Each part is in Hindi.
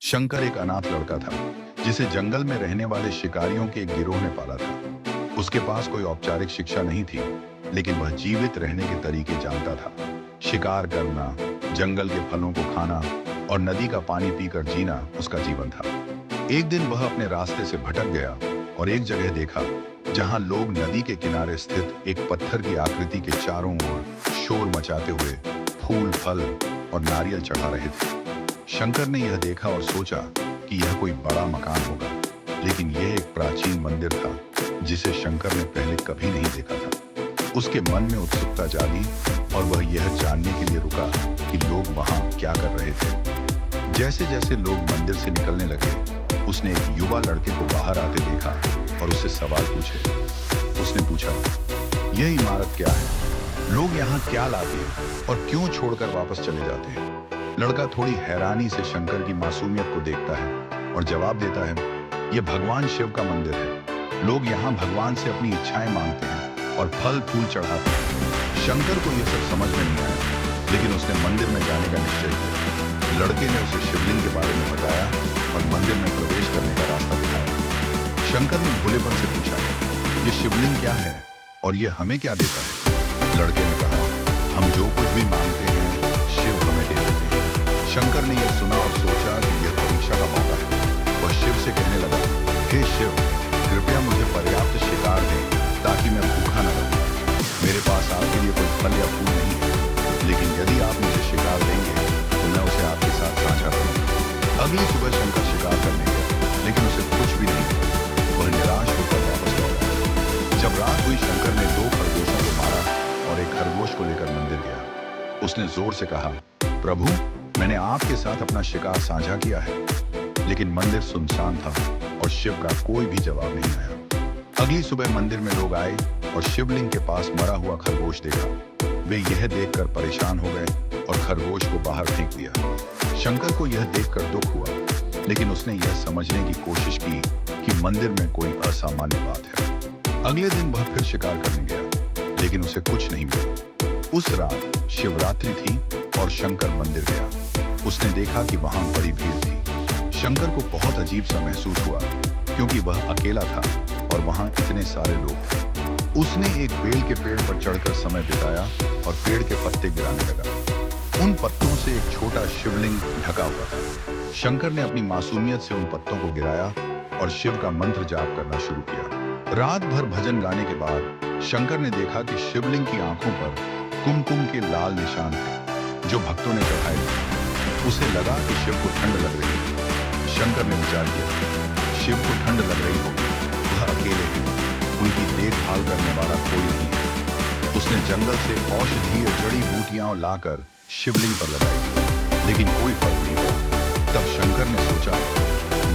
शंकर एक अनाथ लड़का था जिसे जंगल में रहने वाले शिकारियों के एक गिरोह ने पाला था। उसके पास कोई औपचारिक शिक्षा नहीं थी, लेकिन वह जीवित रहने के तरीके जानता था। शिकार करना, जंगल के फलों को खाना और नदी का पानी पीकर जीना उसका जीवन था। एक दिन वह अपने रास्ते से भटक गया और एक जगह देखा जहां लोग नदी के किनारे स्थित एक पत्थर की आकृति के चारों ओर शोर मचाते हुए फूल, फल और नारियल चढ़ा रहे थे। शंकर ने यह देखा और सोचा कि यह कोई बड़ा मकान होगा, लेकिन यह एक प्राचीन मंदिर था जिसे शंकर ने पहले कभी नहीं देखा था। उसके मन में उत्सुकता जागी और वह यह जानने के लिए रुका कि लोग वहां क्या कर रहे थे। जैसे जैसे लोग मंदिर से निकलने लगे, उसने एक युवा लड़के को बाहर आते देखा और उससे सवाल पूछे। उसने पूछा, यह इमारत क्या है? लोग यहाँ क्या लाते हैं और क्यों छोड़कर वापस चले जाते हैं? लड़का थोड़ी हैरानी से शंकर की मासूमियत को देखता है और जवाब देता है, यह भगवान शिव का मंदिर है। लोग यहाँ भगवान से अपनी इच्छाएं मांगते हैं और फल फूल चढ़ाते हैं। शंकर को यह सब समझ में नहीं आया, लेकिन उसने मंदिर में जाने का निश्चय किया। लड़के ने उसे शिवलिंग के बारे में बताया और मंदिर में प्रवेश करने का रास्ता दिखाया। शंकर ने भोलेपन से पूछा, ये शिवलिंग क्या है और ये हमें क्या देता है? लड़के ने कहा, हम जो कुछ भी मांगते हैं शिव हमें दे देते हैं। शंकर ने यह सुना और सोचा कि यह परीक्षा का मौका है। वह शिव से कहने लगा, हे शिव, कृपया मुझे पर्याप्त शिकार दें ताकि मैं भूखा न रहूं। मेरे पास आपके लिए कोई फल या फूल नहीं है, लेकिन यदि आप मुझे शिकार देंगे तो मैं उसे आपके साथ साझा करूंगा। अगली सुबह शंकर शिकार करने गया, लेकिन उसे कुछ भी नहीं मिला। वह निराश होकर वापस लौटा। जब रात हुई, शंकर ने 2 खरगोशों को मारा और एक खरगोश को लेकर मंदिर गया। उसने जोर से कहा, प्रभु, मैंने आपके साथ अपना शिकार साझा किया है। लेकिन मंदिर सुनसान था और शिव का कोई भी जवाब नहीं आया। अगली सुबह मंदिर में लोग आए और शिवलिंग के पास मरा हुआ खरगोश देखा। वे यह देखकर परेशान हो गए और खरगोश को बाहर फेंक दिया। शंकर को यह देखकर दुख हुआ, लेकिन उसने यह समझने की कोशिश की कि मंदिर में कोई असामान्य बात है। अगले दिन वह फिर शिकार करने गया, लेकिन उसे कुछ नहीं मिला। उस रात शिवरात्रि थी और शंकर मंदिर गया। उसने देखा कि वहां बड़ी भीड़ थी। शंकर को बहुत अजीब सा महसूस हुआ, क्योंकि वह अकेला था और वहां इतने सारे लोग थे। उसने एक बेल के पेड़ पर चढ़कर समय बिताया और पेड़ के पत्ते गिराने लगा। उन पत्तों से एक छोटा शिवलिंग ढका हुआ था। शंकर ने अपनी मासूमियत से उन पत्तों को गिराया और शिव का मंत्र जाप करना शुरू किया। रात भर भजन गाने के बाद शंकर ने देखा कि शिवलिंग की आंखों पर कुमकुम के लाल निशान थे जो भक्तों ने चढ़ाए थे। उसे लगा कि शिव को ठंड लग रही है। शंकर ने विचार किया, शिव को ठंड लग रही होगी, वह अकेले हैं, उनकी देखभाल करने वाला कोई नहीं है। उसने जंगल से औषधीय जड़ी बूटियां लाकर शिवलिंग पर लगाई, लेकिन कोई फर्क नहीं पड़ा। तब शंकर ने सोचा,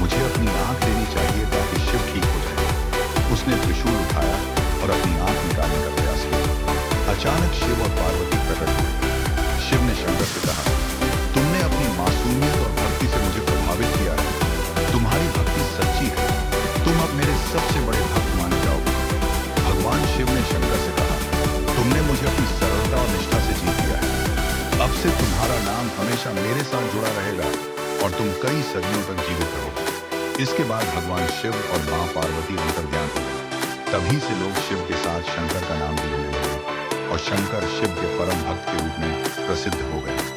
मुझे अपनी आंख देनी चाहिए ताकि शिव ठीक हो जाए। उसने त्रिशूल उठाया और अपनी आंख निकालने का प्रयास किया। अचानक शिव और पार्वती प्रकट हुए। शिव ने शंकर से कहा, तुमने अपनी मासूमियत और भक्ति से मुझे प्रभावित किया है। तुम्हारी भक्ति सच्ची है। तुम अब मेरे सबसे बड़े भक्त माने जाओगे। भगवान शिव ने शंकर से कहा, तुमने मुझे अपनी सरलता और निष्ठा से जीत लिया है। अब से तुम्हारा नाम हमेशा मेरे साथ जुड़ा रहेगा और तुम कई सदियों तक जीवित रहोगे। इसके बाद भगवान शिव और मां पार्वती अंतर्ध्यान हो गए। तभी से लोग शिव के साथ शंकर का नाम भी लेने लगे और शंकर शिव के परम भक्त के रूप में प्रसिद्ध हो गए।